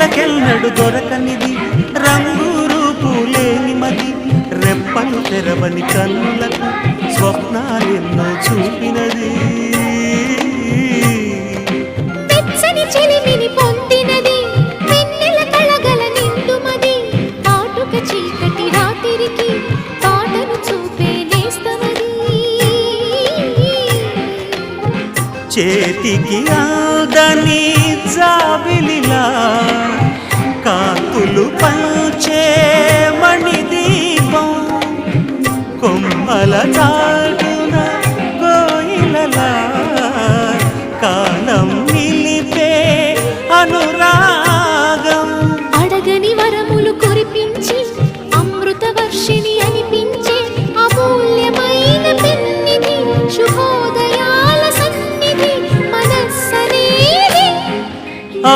కన్నులకెన్నడు దొరకనిది రంగు రూపు లేని మది రెప్పలు తెరవని కన్నులకు స్వప్నాలెన్నో చూపినది వెచ్చని చిలిమిని పొందినది వెన్నెల కళగల నిండుమది కాటుక చీకటి రాత్రికి పాటను చూపే నేస్తమది చేతికి ఆదని జాబిలిలా కాంతులు పంచే మణిదీపం కొమ్మల చాటున కోయిలలా కాలం నిలిపే అనురా